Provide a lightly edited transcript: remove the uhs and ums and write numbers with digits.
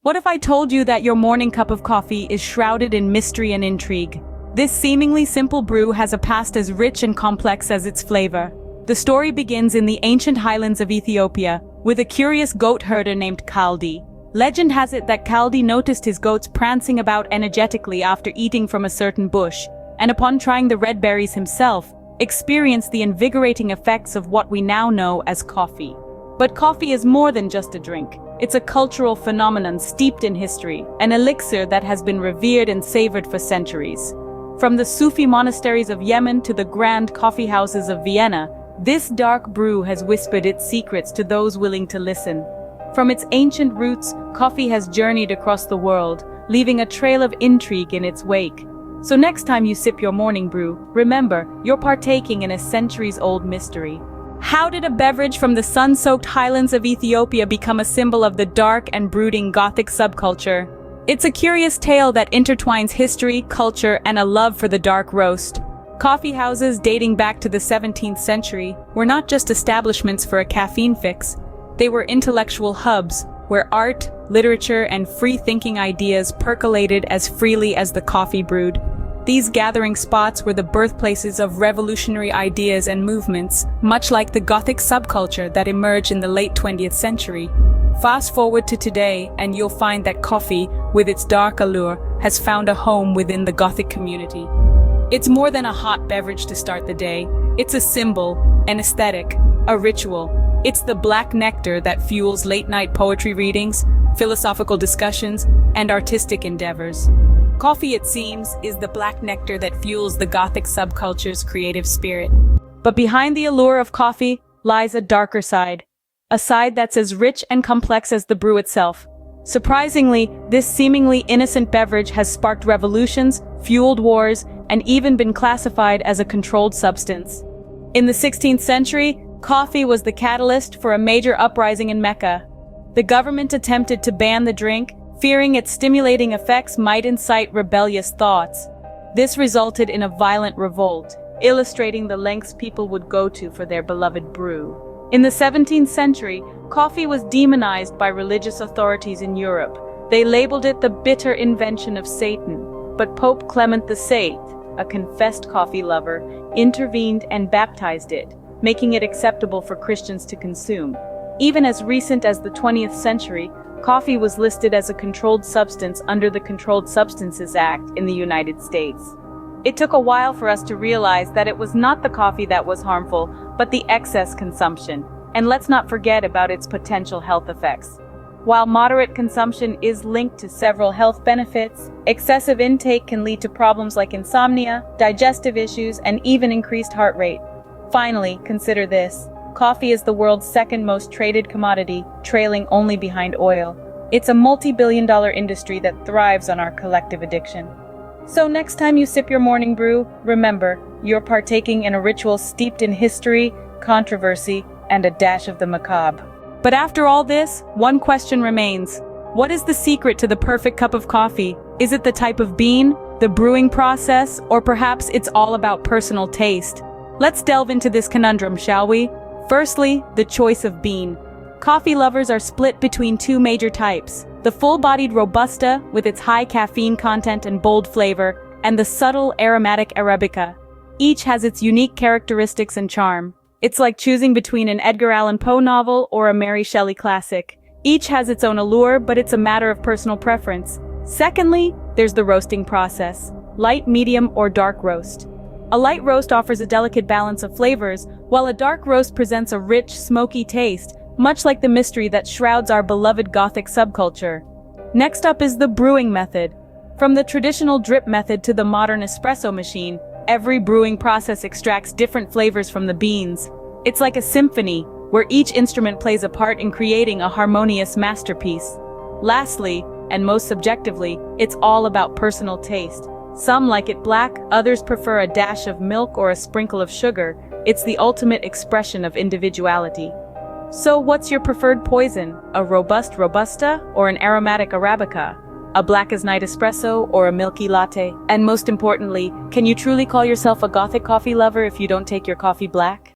What if I told you that your morning cup of coffee is shrouded in mystery and intrigue? This seemingly simple brew has a past as rich and complex as its flavor. The story begins in the ancient highlands of Ethiopia, with a curious goat herder named Kaldi. Legend has it that Kaldi noticed his goats prancing about energetically after eating from a certain bush, and upon trying the red berries himself, experienced the invigorating effects of what we now know as coffee. But coffee is more than just a drink. It's a cultural phenomenon steeped in history, an elixir that has been revered and savored for centuries. From the Sufi monasteries of Yemen to the grand coffee houses of Vienna, this dark brew has whispered its secrets to those willing to listen. From its ancient roots, coffee has journeyed across the world, leaving a trail of intrigue in its wake. So next time you sip your morning brew, remember, you're partaking in a centuries-old mystery. How did a beverage from the sun-soaked highlands of Ethiopia become a symbol of the dark and brooding Gothic subculture? It's a curious tale that intertwines history, culture, and a love for the dark roast. Coffee houses dating back to the 17th century were not just establishments for a caffeine fix. They were intellectual hubs where art, literature, and free-thinking ideas percolated as freely as the coffee brewed. These gathering spots were the birthplaces of revolutionary ideas and movements, much like the Gothic subculture that emerged in the late 20th century. Fast forward to today, and you'll find that coffee, with its dark allure, has found a home within the Gothic community. It's more than a hot beverage to start the day. It's a symbol, an aesthetic, a ritual. It's the black nectar that fuels late-night poetry readings, philosophical discussions, and artistic endeavors. Coffee, it seems, is the black nectar that fuels the Gothic subculture's creative spirit. But behind the allure of coffee lies a darker side. A side that's as rich and complex as the brew itself. Surprisingly, this seemingly innocent beverage has sparked revolutions, fueled wars, and even been classified as a controlled substance. In the 16th century, coffee was the catalyst for a major uprising in Mecca. The government attempted to ban the drink, fearing its stimulating effects might incite rebellious thoughts. This resulted in a violent revolt, illustrating the lengths people would go to for their beloved brew. In the 17th century, coffee was demonized by religious authorities in Europe. They labeled it the bitter invention of Satan. But Pope Clement VIII, a confessed coffee lover, intervened and baptized it, making it acceptable for Christians to consume. Even as recent as the 20th century, coffee was listed as a controlled substance under the Controlled Substances Act in the United States. It took a while for us to realize that it was not the coffee that was harmful, but the excess consumption. And let's not forget about its potential health effects. While moderate consumption is linked to several health benefits, excessive intake can lead to problems like insomnia, digestive issues, and even increased heart rate. Finally, consider this. Coffee is the world's second most traded commodity, trailing only behind oil. It's a multi-billion-dollar industry that thrives on our collective addiction. So next time you sip your morning brew, remember, you're partaking in a ritual steeped in history, controversy, and a dash of the macabre. But after all this, one question remains. What is the secret to the perfect cup of coffee? Is it the type of bean, the brewing process, or perhaps it's all about personal taste? Let's delve into this conundrum, shall we? Firstly, the choice of bean. Coffee lovers are split between two major types: the full-bodied Robusta, with its high caffeine content and bold flavor, and the subtle, aromatic Arabica. Each has its unique characteristics and charm. It's like choosing between an Edgar Allan Poe novel or a Mary Shelley classic. Each has its own allure, but it's a matter of personal preference. Secondly, there's the roasting process. Light, medium, or dark roast. A light roast offers a delicate balance of flavors, while a dark roast presents a rich, smoky taste, much like the mystery that shrouds our beloved Gothic subculture. Next up is the brewing method. From the traditional drip method to the modern espresso machine, every brewing process extracts different flavors from the beans. It's like a symphony, where each instrument plays a part in creating a harmonious masterpiece. Lastly, and most subjectively, it's all about personal taste. Some like it black, others prefer a dash of milk or a sprinkle of sugar. It's the ultimate expression of individuality. So what's your preferred poison? A robust Robusta or an aromatic Arabica? A black as night espresso or a milky latte? And most importantly, can you truly call yourself a Gothic coffee lover if you don't take your coffee black?